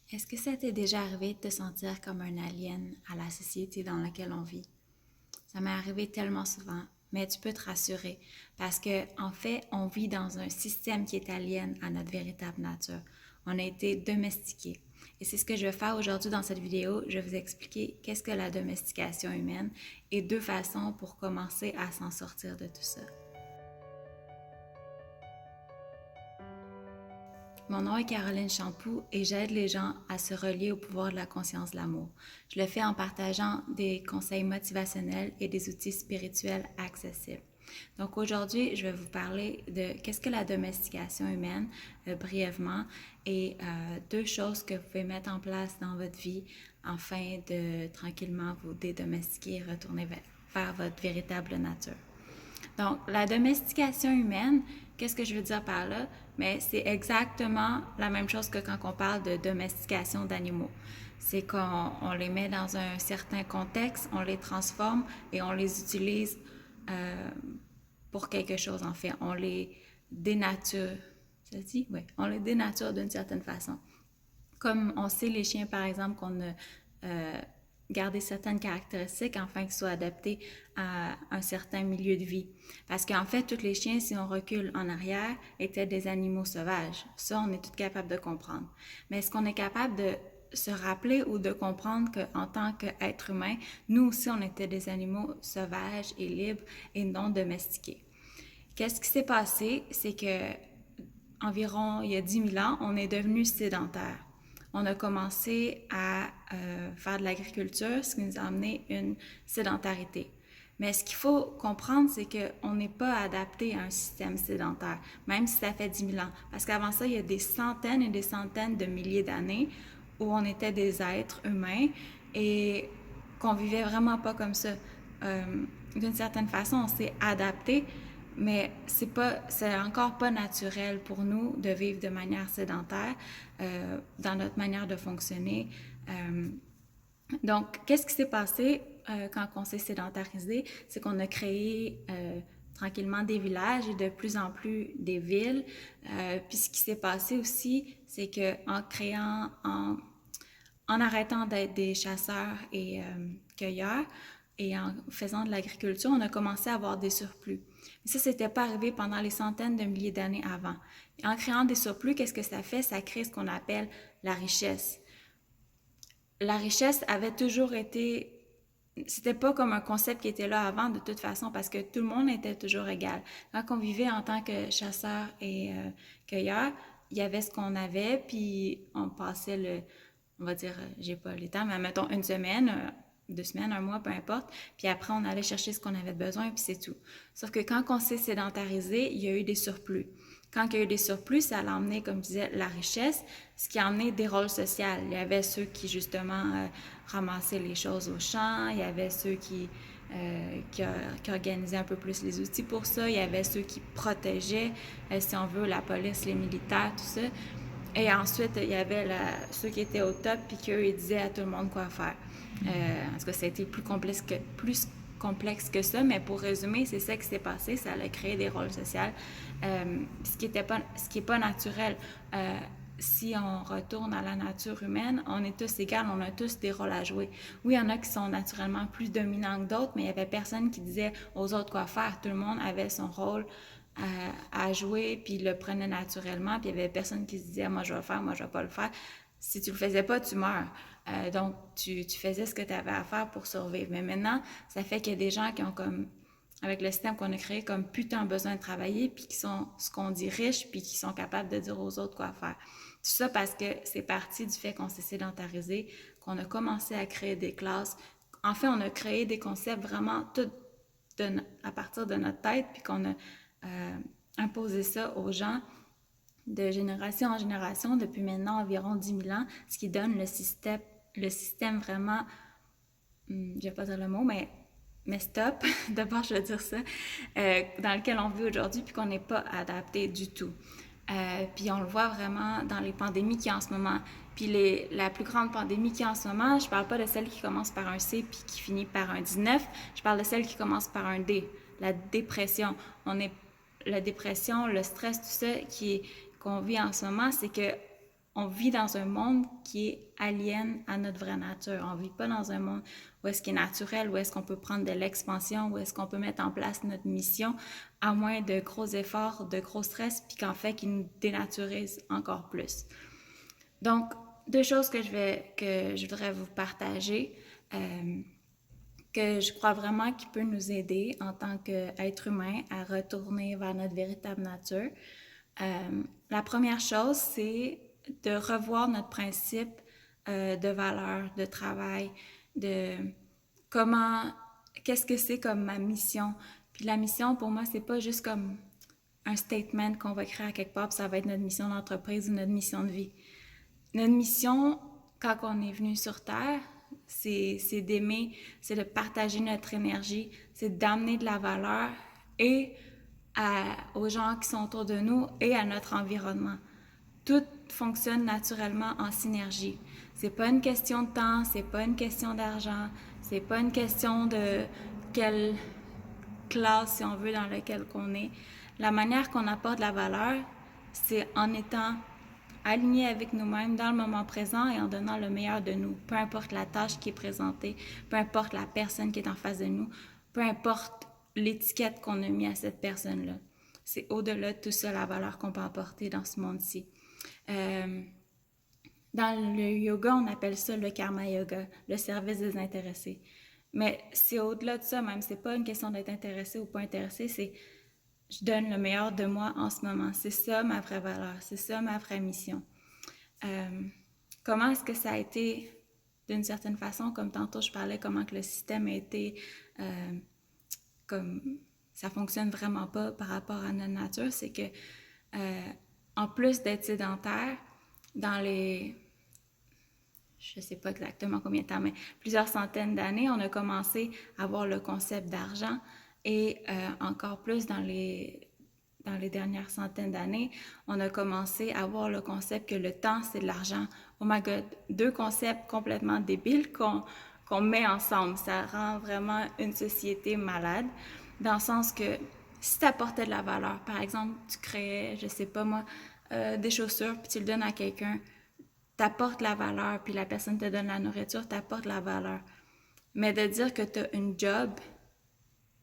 Est-ce que ça t'est déjà arrivé de te sentir comme un alien à la société dans laquelle on vit? Ça m'est arrivé tellement souvent, mais tu peux te rassurer parce que en fait, on vit dans un système qui est alien à notre véritable nature. On a été domestiqués. Et c'est ce que je vais faire aujourd'hui dans cette vidéo. Je vais vous expliquer qu'est-ce que la domestication humaine et deux façons pour commencer à s'en sortir de tout ça. Mon nom est Caroline Champoux et j'aide les gens à se relier au pouvoir de la conscience de l'amour. Je le fais en partageant des conseils motivationnels et des outils spirituels accessibles. Donc aujourd'hui, je vais vous parler de qu'est-ce que la domestication humaine, brièvement, et deux choses que vous pouvez mettre en place dans votre vie afin de tranquillement vous dédomestiquer et retourner vers votre véritable nature. Donc, la domestication humaine, qu'est-ce que je veux dire par là? Mais c'est exactement la même chose que quand on parle de domestication d'animaux. C'est qu'on les met dans un certain contexte, on les transforme et on les utilise euh, pour quelque chose, en fait. On les dénature. Ça dit? Oui. On les dénature d'une certaine façon. Comme on sait, les chiens, par exemple, qu'on a gardé certaines caractéristiques afin qu'ils soient adaptés à un certain milieu de vie. Parce qu'en fait, tous les chiens, si on recule en arrière, étaient des animaux sauvages. Ça, on est tous capables de comprendre. Mais est-ce qu'on est capable de se rappeler ou de comprendre qu'en tant qu'être humain, nous aussi, on était des animaux sauvages et libres et non domestiqués? Qu'est-ce qui s'est passé? C'est que environ il y a 10 000 ans, on est devenu sédentaire. On a commencé à faire de l'agriculture, ce qui nous a amené une sédentarité. Mais ce qu'il faut comprendre, c'est qu'on n'est pas adapté à un système sédentaire, même si ça fait 10 000 ans. Parce qu'avant ça, il y a des centaines et des centaines de milliers d'années où on était des êtres humains et qu'on vivait vraiment pas comme ça. D'une certaine façon, on s'est adapté, mais c'est encore pas naturel pour nous de vivre de manière sédentaire dans notre manière de fonctionner. Euh, donc, qu'est-ce qui s'est passé quand on s'est sédentarisé? C'est qu'on a créé tranquillement des villages et de plus en plus des villes. Puis ce qui s'est passé aussi, c'est qu'en créant, en arrêtant d'être des chasseurs et cueilleurs et en faisant de l'agriculture, on a commencé à avoir des surplus. Mais ça, c'était pas arrivé pendant les centaines de milliers d'années avant. En créant des surplus, qu'est-ce que ça fait? Ça crée ce qu'on appelle la richesse. La richesse avait toujours été... C'était pas comme un concept qui était là avant de toute façon parce que tout le monde était toujours égal. Quand on vivait en tant que chasseur et cueilleur, il y avait ce qu'on avait, puis on passait on va dire, j'ai pas les temps, mais mettons une semaine, 2 semaines, un mois, peu importe. Puis après, on allait chercher ce qu'on avait besoin, puis c'est tout. Sauf que quand on s'est sédentarisé, il y a eu des surplus. Quand il y a eu des surplus, ça a emmené, comme je disais, la richesse, ce qui a amené des rôles sociaux. Il y avait ceux qui, justement, ramassaient les choses au champ, il y avait ceux qui organisaient un peu plus les outils pour ça, il y avait ceux qui protégeaient, si on veut, la police, les militaires, tout ça. Et ensuite, il y avait ceux qui étaient au top, puis qu'eux, ils disaient à tout le monde quoi faire. En tout cas, ça a été plus complexe que ça, mais pour résumer, c'est ça qui s'est passé. Ça a créé des rôles sociaux, ce qui est pas naturel. Si on retourne à la nature humaine, on est tous égaux, on a tous des rôles à jouer. Oui, il y en a qui sont naturellement plus dominants que d'autres, mais il n'y avait personne qui disait aux autres quoi faire. Tout le monde avait son rôle à jouer, puis il le prenait naturellement, puis il y avait personne qui se disait moi je vais le faire, moi je vais pas le faire. Si tu le faisais pas, tu meurs. Donc tu faisais ce que tu avais à faire pour survivre. Mais maintenant, ça fait qu'il y a des gens qui ont comme avec le système qu'on a créé comme putain besoin de travailler, puis qui sont ce qu'on dit riches, puis qui sont capables de dire aux autres quoi faire. Tout ça parce que c'est parti du fait qu'on s'est sédentarisé, qu'on a commencé à créer des classes. En fait, on a créé des concepts vraiment tout à partir de notre tête, puis qu'on a imposé ça aux gens de génération en génération depuis maintenant environ 10 000 ans, ce qui donne le système vraiment, je vais pas dire le mot, mais stop, d'abord je vais dire ça, dans lequel on vit aujourd'hui puis qu'on n'est pas adapté du tout. Puis on le voit vraiment dans les pandémies qu'il y a en ce moment. Puis la plus grande pandémie qu'il y a en ce moment, je parle pas de celle qui commence par un C puis qui finit par un 19, je parle de celle qui commence par un D, la dépression. La dépression, le stress, tout ça qu'on vit en ce moment, c'est que on vit dans un monde qui est alien à notre vraie nature. On ne vit pas dans un monde où est-ce qu'il est naturel, où est-ce qu'on peut prendre de l'expansion, où est-ce qu'on peut mettre en place notre mission, à moins de gros efforts, de gros stress, puis qu'en fait, qui nous dénaturise encore plus. Donc, deux choses que je voudrais vous partager, que je crois vraiment qui peut nous aider en tant qu'être humain à retourner vers notre véritable nature. La première chose, c'est de revoir notre principe de valeur, de travail, de qu'est-ce que c'est comme ma mission. Puis la mission, pour moi, c'est pas juste comme un statement qu'on va créer à quelque part, puis ça va être notre mission d'entreprise ou notre mission de vie. Notre mission, quand on est venu sur Terre, c'est d'aimer, c'est de partager notre énergie, c'est d'amener de la valeur et aux gens qui sont autour de nous et à notre environnement. Tout fonctionne naturellement en synergie. C'est pas une question de temps, c'est pas une question d'argent, c'est pas une question de quelle classe, si on veut, dans laquelle on est. La manière qu'on apporte la valeur, c'est en étant aligné avec nous-mêmes dans le moment présent et en donnant le meilleur de nous. Peu importe la tâche qui est présentée, peu importe la personne qui est en face de nous, peu importe l'étiquette qu'on a mis à cette personne-là. C'est au-delà de tout ça la valeur qu'on peut apporter dans ce monde-ci. Dans le yoga, on appelle ça le karma yoga, le service désintéressé. Mais c'est au-delà de ça même, c'est pas une question d'être intéressé ou pas intéressé, c'est je donne le meilleur de moi en ce moment. C'est ça ma vraie valeur, c'est ça ma vraie mission. Comment est-ce que ça a été, d'une certaine façon, comme tantôt je parlais, comment que le système a été, comme ça fonctionne vraiment pas par rapport à notre nature, c'est que en plus d'être sédentaire, dans les, je sais pas exactement combien de temps, mais plusieurs centaines d'années, on a commencé à avoir le concept d'argent et encore plus dans les dernières centaines d'années, on a commencé à voir le concept que le temps, c'est de l'argent. Oh my God, deux concepts complètement débiles qu'on met ensemble. Ça rend vraiment une société malade, dans le sens que si tu apportais de la valeur, par exemple, tu créais, je sais pas moi, des chaussures, puis tu le donnes à quelqu'un, t'apportes la valeur, puis la personne te donne la nourriture, t'apportes la valeur. Mais de dire que tu as une job,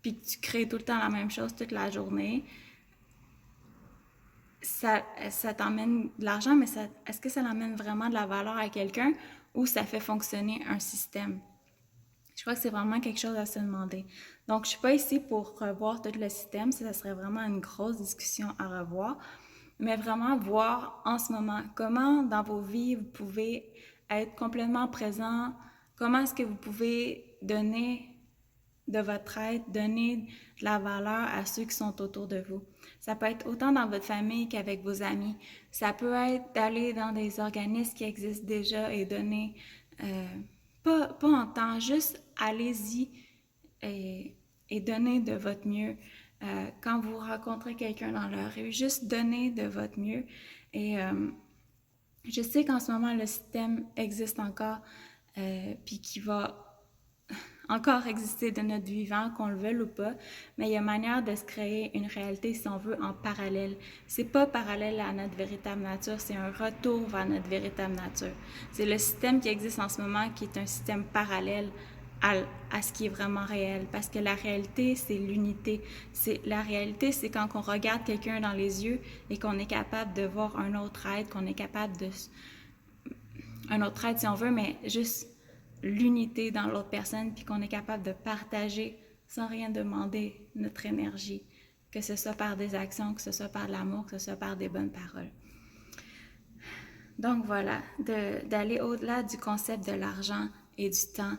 puis que tu crées tout le temps la même chose toute la journée, ça t'emmène de l'argent, mais est-ce que ça emmène vraiment de la valeur à quelqu'un ou ça fait fonctionner un système? Je crois que c'est vraiment quelque chose à se demander. Donc, je suis pas ici pour revoir tout le système, ça serait vraiment une grosse discussion à revoir, mais vraiment voir en ce moment comment dans vos vies vous pouvez être complètement présent, comment est-ce que vous pouvez donner de votre aide, donner de la valeur à ceux qui sont autour de vous. Ça peut être autant dans votre famille qu'avec vos amis. Ça peut être d'aller dans des organismes qui existent déjà et donner, pas en temps, juste allez-y et donnez de votre mieux. Quand vous rencontrez quelqu'un dans la rue, juste donnez de votre mieux. Et je sais qu'en ce moment, le système existe encore, puis qui va encore exister de notre vivant, qu'on le veuille ou pas, mais il y a manière de se créer une réalité, si on veut, en parallèle. C'est pas parallèle à notre véritable nature, c'est un retour vers notre véritable nature. C'est le système qui existe en ce moment qui est un système parallèle à ce qui est vraiment réel, parce que la réalité, c'est l'unité. La réalité, c'est quand on regarde quelqu'un dans les yeux et qu'on est capable de voir un autre être, qu'on est capable de... un autre être, si on veut, mais juste l'unité dans l'autre personne, puis qu'on est capable de partager sans rien demander notre énergie, que ce soit par des actions, que ce soit par l'amour, que ce soit par des bonnes paroles. Donc voilà, d'aller au-delà du concept de l'argent et du temps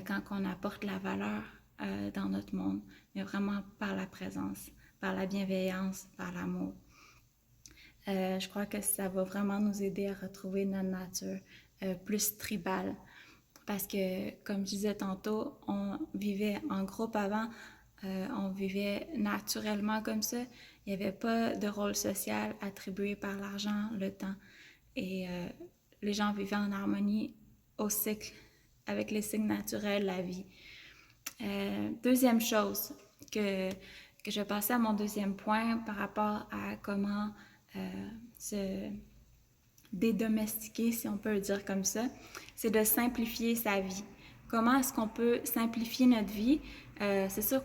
quand on apporte la valeur dans notre monde, mais vraiment par la présence, par la bienveillance, par l'amour. Je crois que ça va vraiment nous aider à retrouver notre nature plus tribale. Parce que, comme je disais tantôt, on vivait en groupe avant, on vivait naturellement comme ça. Il n'y avait pas de rôle social attribué par l'argent, le temps. Et les gens vivaient en harmonie au cycle, avec les cycles naturels, la vie. Deuxième chose, que je passais à mon deuxième point par rapport à comment dédomestiquer, si on peut le dire comme ça, c'est de simplifier sa vie. Comment est-ce qu'on peut simplifier notre vie? C'est sûr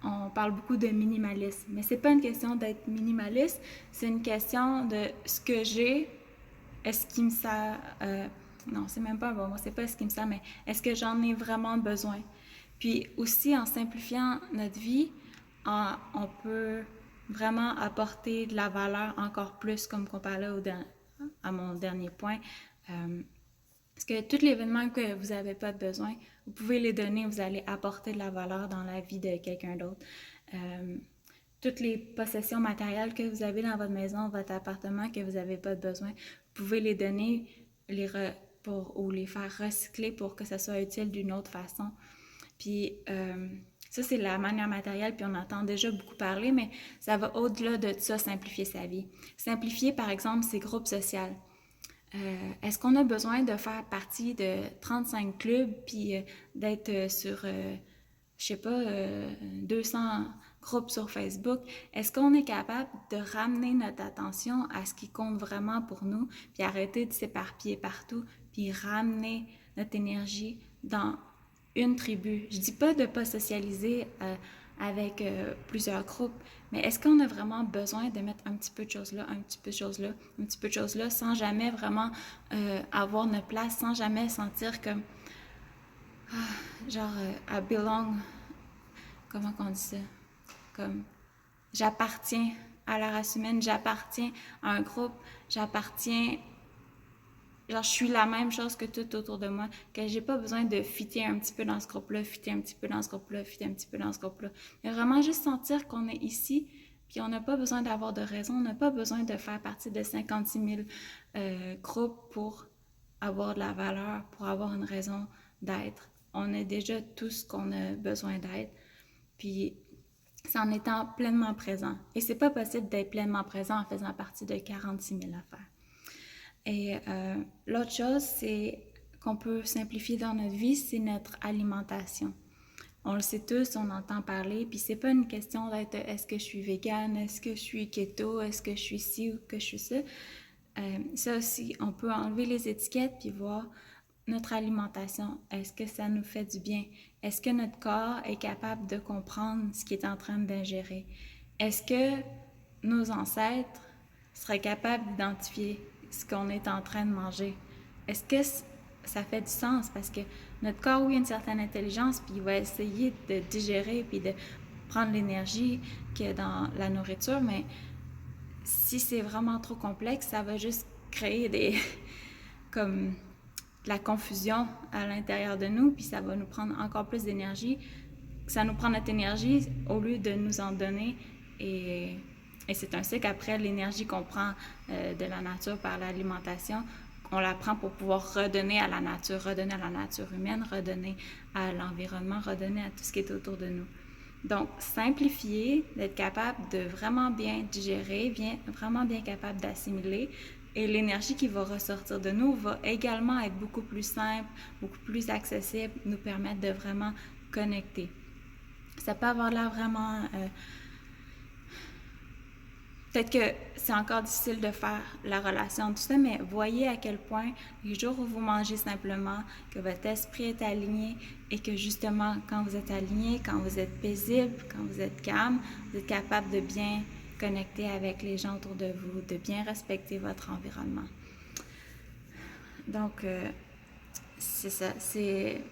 on parle beaucoup de minimalisme, mais c'est pas une question d'être minimaliste, c'est une question de ce que j'ai, est-ce qu'il me sert, non, c'est même pas un bon mot, c'est pas ce qui me sert, mais est-ce que j'en ai vraiment besoin? Puis aussi, en simplifiant notre vie, on peut vraiment apporter de la valeur encore plus, comme qu'on parlait à mon dernier point. Parce que tous les événements que vous n'avez pas de besoin, vous pouvez les donner, vous allez apporter de la valeur dans la vie de quelqu'un d'autre. Toutes les possessions matérielles que vous avez dans votre maison, votre appartement, que vous n'avez pas de besoin, vous pouvez les donner ou les faire recycler pour que ça soit utile d'une autre façon. Puis ça, c'est la manière matérielle, puis on entend déjà beaucoup parler, mais ça va au-delà de ça, simplifier sa vie. Simplifier, par exemple, ses groupes sociaux. Est-ce qu'on a besoin de faire partie de 35 clubs, puis d'être sur, je sais pas, 200 groupes sur Facebook? Est-ce qu'on est capable de ramener notre attention à ce qui compte vraiment pour nous, puis arrêter de s'éparpiller partout, puis ramener notre énergie dans une tribu? Je dis pas de pas socialiser avec plusieurs groupes, mais est-ce qu'on a vraiment besoin de mettre un petit peu de choses là, un petit peu de choses là, un petit peu de choses là, sans jamais vraiment avoir notre place, sans jamais sentir comme genre I belong, comment qu'on dit ça, comme j'appartiens à la race humaine, j'appartiens à un groupe, j'appartiens, genre je suis la même chose que tout autour de moi, que j'ai pas besoin de fitter un petit peu dans ce groupe-là, fitter un petit peu dans ce groupe-là, fitter un petit peu dans ce groupe-là. Mais vraiment juste sentir qu'on est ici, puis on n'a pas besoin d'avoir de raison, on n'a pas besoin de faire partie de 56 000 groupes pour avoir de la valeur, pour avoir une raison d'être. On est déjà tout ce qu'on a besoin d'être, puis c'est en étant pleinement présent. Et c'est pas possible d'être pleinement présent en faisant partie de 46 000 affaires. Et l'autre chose, c'est qu'on peut simplifier dans notre vie, c'est notre alimentation. On le sait tous, on entend parler, puis c'est pas une question d'être est-ce que je suis végane, est-ce que je suis keto, est-ce que je suis ci ou que je suis ça. Ça aussi, on peut enlever les étiquettes puis voir notre alimentation. Est-ce que ça nous fait du bien? Est-ce que notre corps est capable de comprendre ce qu'il est en train d'ingérer? Est-ce que nos ancêtres seraient capables d'identifier ce qu'on est en train de manger? Est-ce que ça fait du sens? Parce que notre corps, oui, a une certaine intelligence, puis il va essayer de digérer puis de prendre l'énergie qu'il y a dans la nourriture, mais si c'est vraiment trop complexe, ça va juste créer comme de la confusion à l'intérieur de nous, puis ça va nous prendre encore plus d'énergie. Ça nous prend notre énergie au lieu de nous en donner, et c'est un cycle. Après l'énergie qu'on prend de la nature par l'alimentation, on la prend pour pouvoir redonner à la nature humaine, redonner à l'environnement, redonner à tout ce qui est autour de nous. Donc, simplifier, d'être capable de vraiment bien digérer, vraiment bien capable d'assimiler, et l'énergie qui va ressortir de nous va également être beaucoup plus simple, beaucoup plus accessible, nous permettre de vraiment connecter. Ça peut avoir l'air vraiment... peut-être que c'est encore difficile de faire la relation tout ça, mais voyez à quel point les jours où vous mangez simplement, que votre esprit est aligné et que justement, quand vous êtes aligné, quand vous êtes paisible, quand vous êtes calme, vous êtes capable de bien connecter avec les gens autour de vous, de bien respecter votre environnement. Donc, c'est ça, c'est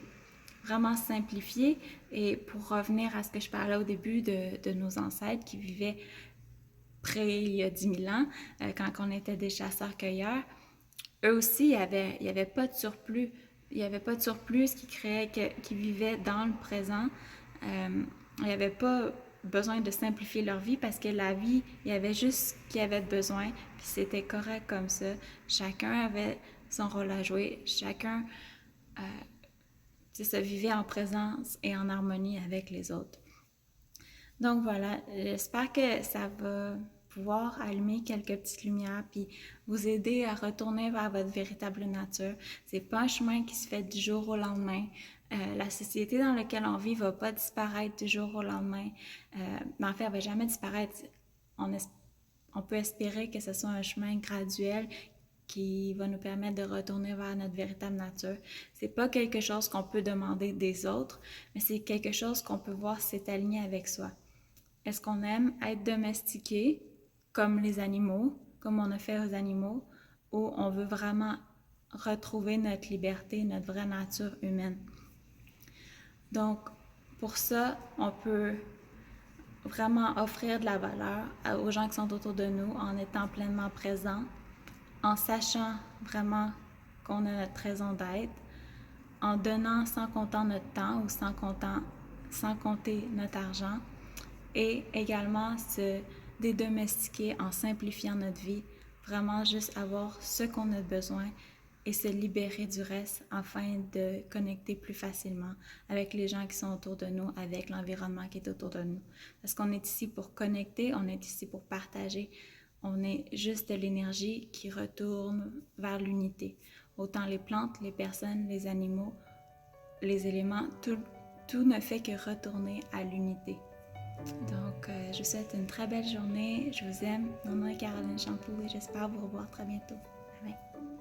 vraiment simplifié. Et pour revenir à ce que je parlais au début de nos ancêtres qui vivaient il y a 10 000 ans, quand on était des chasseurs-cueilleurs, eux aussi, il n'y avait pas de surplus. Il n'y avait pas de surplus qui vivait dans le présent. Il n'y avait pas besoin de simplifier leur vie parce que la vie, il y avait juste ce qu'il y avait besoin, puis c'était correct comme ça. Chacun avait son rôle à jouer. Chacun se vivait en présence et en harmonie avec les autres. Donc voilà, j'espère que ça va pouvoir allumer quelques petites lumières puis vous aider à retourner vers votre véritable nature. C'est pas un chemin qui se fait du jour au lendemain. La société dans laquelle on vit va pas disparaître du jour au lendemain. Mais en fait, elle va jamais disparaître. On peut espérer que ce soit un chemin graduel qui va nous permettre de retourner vers notre véritable nature. C'est pas quelque chose qu'on peut demander des autres, mais c'est quelque chose qu'on peut voir si c'est aligné avec soi. Est-ce qu'on aime être domestiqué comme les animaux, comme on a fait aux animaux, ou on veut vraiment retrouver notre liberté, notre vraie nature humaine? Donc, pour ça, on peut vraiment offrir de la valeur aux gens qui sont autour de nous en étant pleinement présents, en sachant vraiment qu'on a notre raison d'être, en donnant sans compter notre temps ou sans compter notre argent, et également se dédomestiquer en simplifiant notre vie, vraiment juste avoir ce qu'on a besoin et se libérer du reste afin de connecter plus facilement avec les gens qui sont autour de nous, avec l'environnement qui est autour de nous. Parce qu'on est ici pour connecter, on est ici pour partager, on est juste de l'énergie qui retourne vers l'unité. Autant les plantes, les personnes, les animaux, les éléments, tout ne fait que retourner à l'unité. Donc, je vous souhaite une très belle journée. Je vous aime. Mon nom est Caroline Champoux et j'espère vous revoir très bientôt. Bye bye.